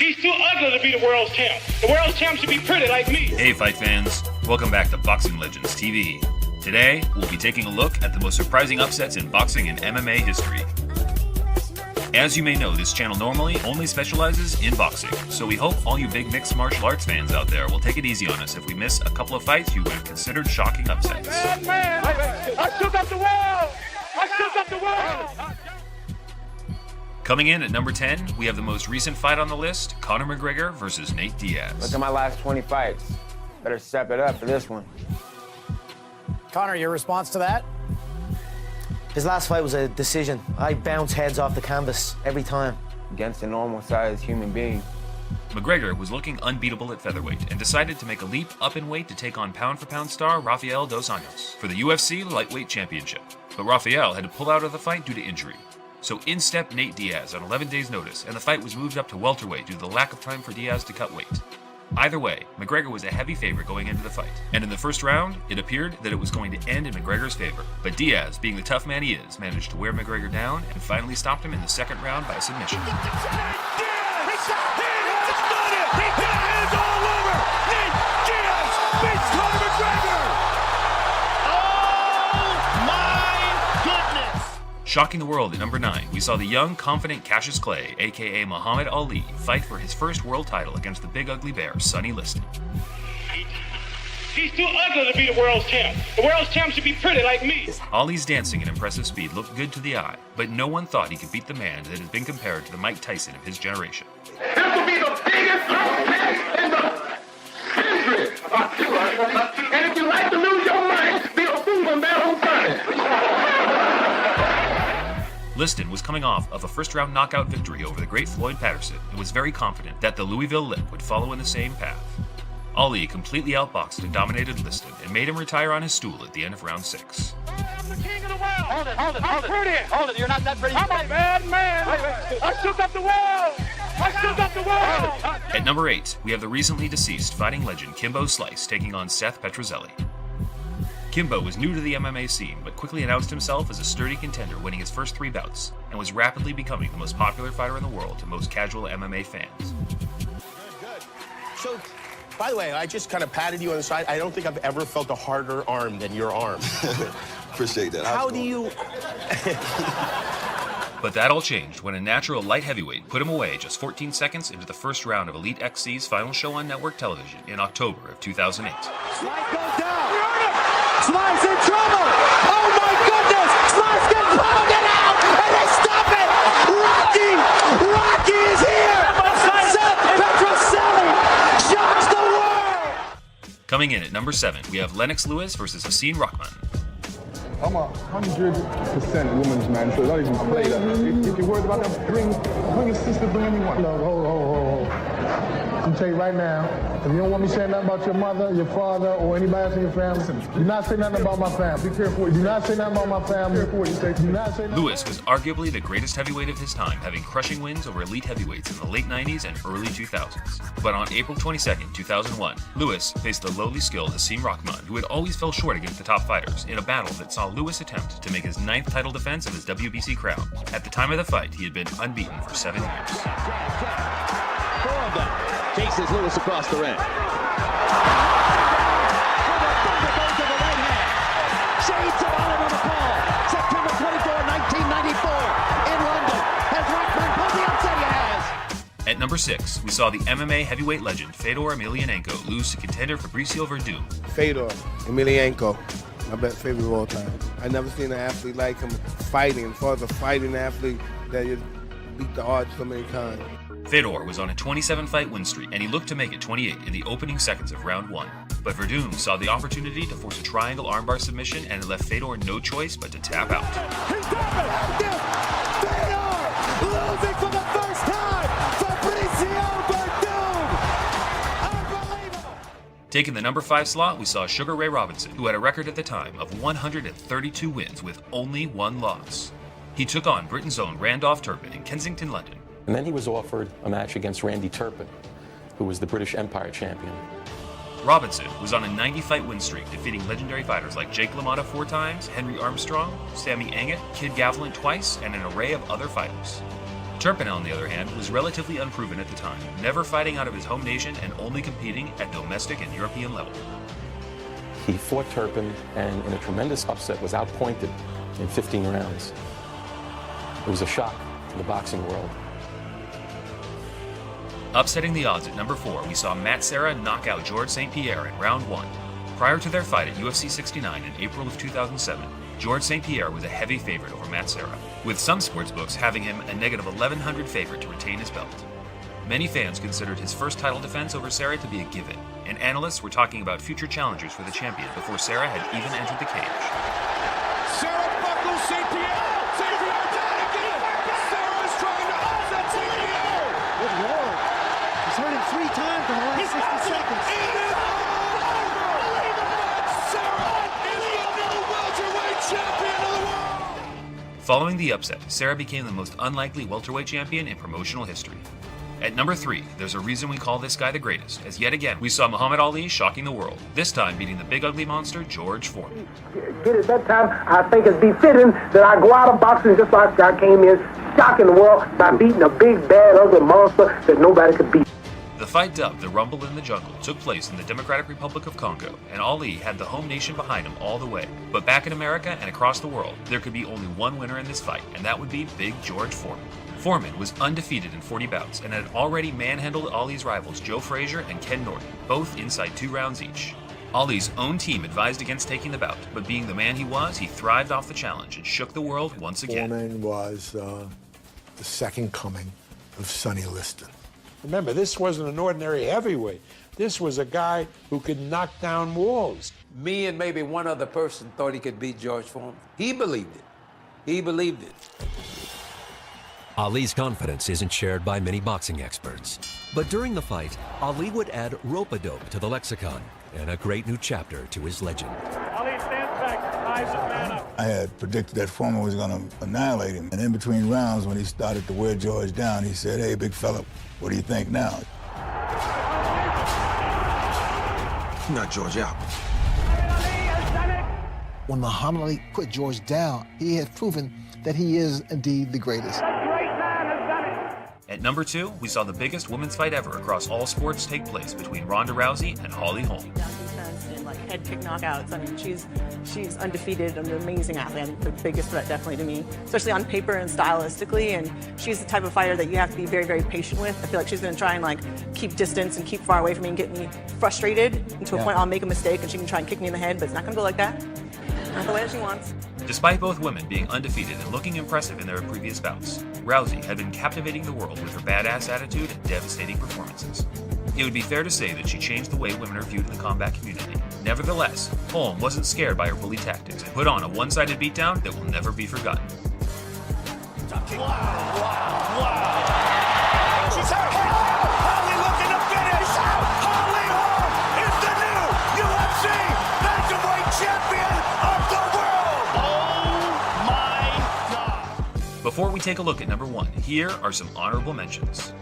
He's too ugly to be the world's champ. The world's champ should be pretty like me. Hey fight fans, welcome back to Boxing Legends TV. Today, we'll be taking a look at the most surprising upsets in boxing and MMA history. As you may know, this channel normally only specializes in boxing, so we hope all you big mixed martial arts fans out there will take it easy on us if we miss a couple of fights you would have considered shocking upsets. Man, I shook up the world! I shook up the world! Coming in at number 10, we have the most recent fight on the list, Conor McGregor versus Nate Diaz. Look at my last 20 fights. Better step it up for this one. Conor, your response to that? His last fight was a decision. I bounce heads off the canvas every time. Against a normal-sized human being. McGregor was looking unbeatable at featherweight and decided to make a leap up in weight to take on pound-for-pound star Rafael dos Anjos for the UFC Lightweight Championship. But Rafael had to pull out of the fight due to injury. So in stepped Nate Diaz on 11 days' notice, and the fight was moved up to welterweight due to the lack of time for Diaz to cut weight. Either way, McGregor was a heavy favorite going into the fight, and in the first round, it appeared that it was going to end in McGregor's favor. But Diaz, being the tough man he is, managed to wear McGregor down and finally stopped him in the second round by submission. Shocking the world at number 9, we saw the young, confident Cassius Clay, aka Muhammad Ali, fight for his first world title against the big ugly bear, Sonny Liston. He's too ugly to be the world's champ. The world's champ should be pretty like me. Ali's dancing and impressive speed looked good to the eye, but no one thought he could beat the man that has been compared to the Mike Tyson of his generation. This will be the biggest contest in the century. And if you like to lose your mind, be a fool on that whole time. Liston was coming off of a first-round knockout victory over the great Floyd Patterson and was very confident that the Louisville Lip would follow in the same path. Ali completely outboxed and dominated Liston and made him retire on his stool at the end of round 6. I'm the king of the world. Hold it. I'm pretty. Hold it, you're not that pretty. I'm a bad man. I shook up the world. I shook up the world. At number 8, we have the recently deceased fighting legend Kimbo Slice taking on Seth Petrozelli. Kimbo was new to the MMA scene, but quickly announced himself as a sturdy contender, winning his first 3 bouts, and was rapidly becoming the most popular fighter in the world to most casual MMA fans. Good. So, by the way, I just kind of patted you on the side. I don't think I've ever felt a harder arm than your arm. Appreciate that. How do you... But that all changed when a natural light heavyweight put him away just 14 seconds into the first round of Elite XC's final show on network television in October of 2008. Slice goes down. Slice in trouble. Oh my goodness. Slice gets pounded out. And they stop it. Rocky is here. Seth Petrozelli shocks the world. Coming in at number 7, we have Lennox Lewis versus Hasim Rahman. I'm 100% woman's man, so don't even play that. If you're worried about that, bring your sister, bring anyone. No, hold. I'm tell you right now, if you don't want me saying nothing about your mother, your father, or anybody else in your family, do not say nothing about my family. Be careful. Do not say nothing about my family. Be careful what you say. Do not say nothing. Lewis was arguably the greatest heavyweight of his time, having crushing wins over elite heavyweights in the late 90s and early 2000s. But on April 22nd, 2001, Lewis faced the lowly skilled Hasim Rahman, who had always fell short against the top fighters, in a battle that saw Lewis attempt to make his 9th title defense of his WBC crown. At the time of the fight, he had been unbeaten for 7 years. 4 of them. Chases Lewis across the ring. Shades of olive on the call. September 24, 1994, in London. Has Rahman pulled the upset? He has. At number 6, we saw the MMA heavyweight legend Fedor Emelianenko lose to contender Fabricio Verdum. Fedor Emelianenko, my best favorite of all time. I never seen an athlete like him fighting. As far as a fighting athlete that you beat the odds so many times. Fedor was on a 27-fight win streak, and he looked to make it 28 in the opening seconds of round 1. But Verdum saw the opportunity to force a triangle armbar submission, and it left Fedor no choice but to tap out. He's down. Fedor losing for the first time. Fabricio Verdum. Unbelievable. Taking the number 5 slot, we saw Sugar Ray Robinson, who had a record at the time of 132 wins with only 1 loss. He took on Britain's own Randolph Turpin in Kensington, London. And then he was offered a match against Randy Turpin, who was the British Empire champion. Robinson was on a 90-fight win streak, defeating legendary fighters like Jake LaMotta 4 times, Henry Armstrong, Sammy Anget, Kid Gavlin twice, and an array of other fighters. Turpin, on the other hand, was relatively unproven at the time, never fighting out of his home nation and only competing at domestic and European level. He fought Turpin and in a tremendous upset was outpointed in 15 rounds. It was a shock to the boxing world. Upsetting the odds at number 4, we saw Matt Serra knock out George St. Pierre in round 1. Prior to their fight at UFC 69 in April of 2007, George St. Pierre was a heavy favorite over Matt Serra, with some sportsbooks having him a negative 1,100 favorite to retain his belt. Many fans considered his first title defense over Serra to be a given, and analysts were talking about future challengers for the champion before Serra had even entered the cage. Serra buckles St. Pierre. St. Pierre down again. Serra is trying to upset St. Pierre. Good lord. He's hurt him 3 times in the last 60 seconds. It is unbelievable. Serra is the new welterweight champion of the world. Following the upset, Serra became the most unlikely welterweight champion in promotional history. At number 3, there's a reason we call this guy the greatest, as yet again we saw Muhammad Ali shocking the world, this time beating the big ugly monster George Foreman. At that time, I think it's befitting that I go out of boxing just like I came in, shocking the world by beating a big, bad, ugly monster that nobody could beat. The fight dubbed the Rumble in the Jungle took place in the Democratic Republic of Congo, and Ali had the home nation behind him all the way. But back in America and across the world, there could be only one winner in this fight, and that would be Big George Foreman. Foreman was undefeated in 40 bouts and had already manhandled Ali's rivals Joe Frazier and Ken Norton, both inside 2 rounds each. Ali's own team advised against taking the bout, but being the man he was, he thrived off the challenge and shook the world once again. Foreman was the second coming of Sonny Liston. Remember, this wasn't an ordinary heavyweight. This was a guy who could knock down walls. Me and maybe one other person thought he could beat George Foreman. He believed it. He believed it. Ali's confidence isn't shared by many boxing experts. But during the fight, Ali would add rope-a-dope to the lexicon and a great new chapter to his legend. Ali stands back, eyes the man up. I had predicted that Foreman was going to annihilate him. And in between rounds, when he started to wear George down, he said, "Hey, big fella, what do you think now?" Knock George out. When Muhammad Ali put George down, he had proven that he is indeed the greatest. At number 2, we saw the biggest women's fight ever across all sports take place between Ronda Rousey and Holly Holm. And like head kick knockouts. I mean, she's undefeated, an amazing athlete. I think the biggest threat definitely to me, especially on paper and stylistically. And she's the type of fighter that you have to be very, very patient with. I feel like she's going to try and like keep distance and keep far away from me and get me frustrated to a point I'll make a mistake and she can try and kick me in the head, but it's not going to go like that. Not the way that she wants. Despite both women being undefeated and looking impressive in their previous bouts, Rousey had been captivating the world with her badass attitude and devastating performances. It would be fair to say that she changed the way women are viewed in the combat community. Nevertheless, Holm wasn't scared by her bully tactics and put on a one-sided beatdown that will never be forgotten. Wow. She's hurt. Holly looking to finish. Holly Holm is the new UFC bantamweight champion of the world. Oh my God. Before we take a look at number 1, here are some honorable mentions.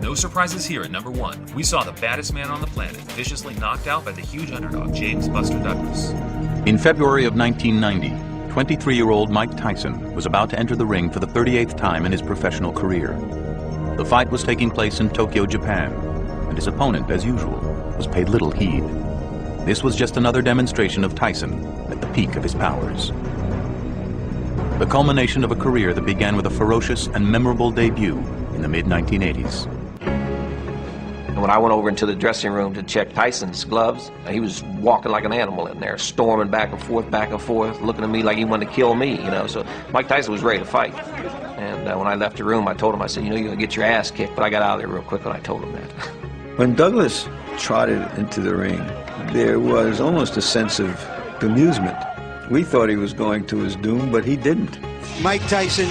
No surprises here at number 1. We saw the baddest man on the planet viciously knocked out by the huge underdog James Buster Douglas. In February of 1990, 23-year-old Mike Tyson was about to enter the ring for the 38th time in his professional career. The fight was taking place in Tokyo, Japan, and his opponent, as usual, was paid little heed. This was just another demonstration of Tyson at the peak of his powers. The culmination of a career that began with a ferocious and memorable debut in the mid-1980s. When I went over into the dressing room to check Tyson's gloves, he was walking like an animal in there, storming back and forth, looking at me like he wanted to kill me, you know. So Mike Tyson was ready to fight. And when I left the room, I told him, I said, you know, you're going to get your ass kicked. But I got out of there real quick when I told him that. When Douglas trotted into the ring, there was almost a sense of bemusement. We thought he was going to his doom, but he didn't. Mike Tyson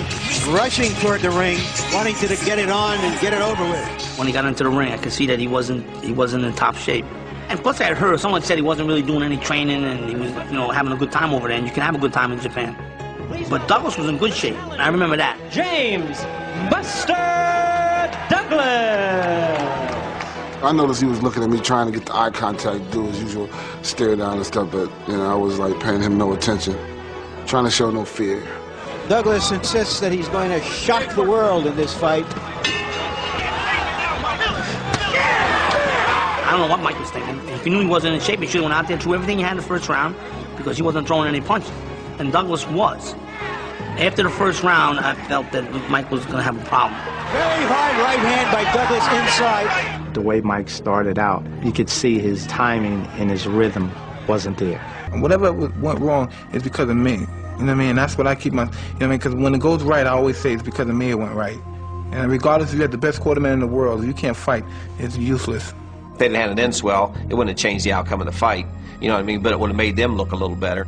rushing toward the ring, wanting to get it on and get it over with. When he got into the ring, I could see that he wasn't in top shape. And plus, I had heard someone said he wasn't really doing any training and he was, having a good time over there. And you can have a good time in Japan. But Douglas was in good shape. I remember that. James Buster Douglas. I noticed he was looking at me, trying to get the eye contact, do his usual stare down and stuff, but I was like paying him no attention, trying to show no fear. Douglas insists that he's going to shock the world in this fight. I don't know what Mike was thinking. If he knew he wasn't in shape, he should have went out there, threw everything he had in the first round, because he wasn't throwing any punches. And Douglas was. After the first round, I felt that Mike was going to have a problem. Very hard right hand by Douglas inside. The way Mike started out, you could see his timing and his rhythm wasn't there. Whatever went wrong is because of me. You know what I mean? That's what I keep my, because when it goes right, I always say it's because of me it went right. And regardless if you have the best quarterman in the world, if you can't fight, it's useless. If they didn't have an end swell, it wouldn't have changed the outcome of the fight. You know what I mean? But it would have made them look a little better.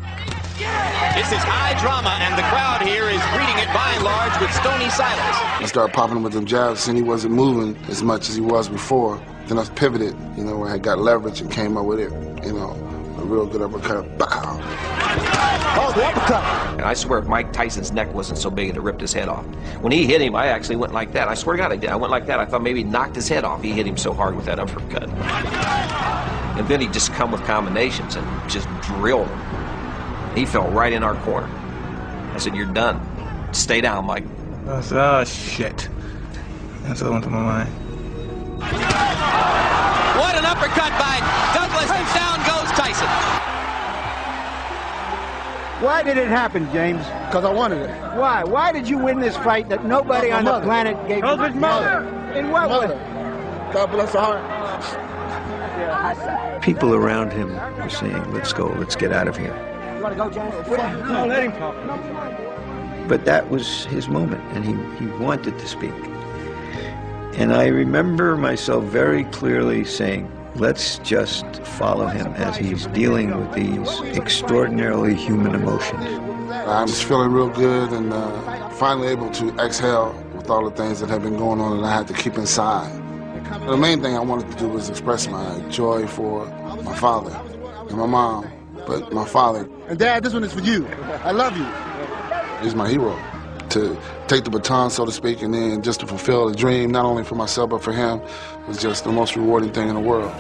This is high drama, and the crowd here is greeting it by and large with stony silence. I started popping him with them jabs, and he wasn't moving as much as he was before. Then I pivoted, I had got leverage and came up with it, a real good uppercut. Bow. Oh, the uppercut. And I swear, if Mike Tyson's neck wasn't so big, it ripped his head off. When he hit him, I actually went like that. I swear to God, I did. I went like that. I thought maybe he knocked his head off. He hit him so hard with that uppercut. And then he just come with combinations and just drilled him. He fell right in our corner. I said, "You're done. Stay down, Mike." I said, "Oh, shit." That's what went to my mind. What an uppercut by Douglas, and down goes Tyson. Why did it happen, James? Because I wanted it. Why? Why did you win this fight that nobody on the planet gave you? His mother. In what way? God bless her heart. People around him were saying, let's go, let's get out of here. You want to go, James? No, let him talk. But that was his moment, and he wanted to speak. And I remember myself very clearly saying, let's just follow him as he's dealing with these extraordinarily human emotions. I'm just feeling real good and finally able to exhale with all the things that have been going on that I had to keep inside. The main thing I wanted to do was express my joy for my father and my mom, but my father. And Dad, this one is for you. I love you. He's my hero. To take the baton, so to speak, and then just to fulfill a dream, not only for myself, but for him, was just the most rewarding thing in the world.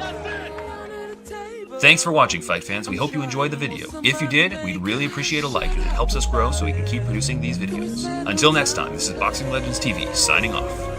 Thanks for watching, fight fans. We hope you enjoyed the video. If you did, we'd really appreciate a like, as it helps us grow so we can keep producing these videos. Until next time, this is Boxing Legends TV, signing off.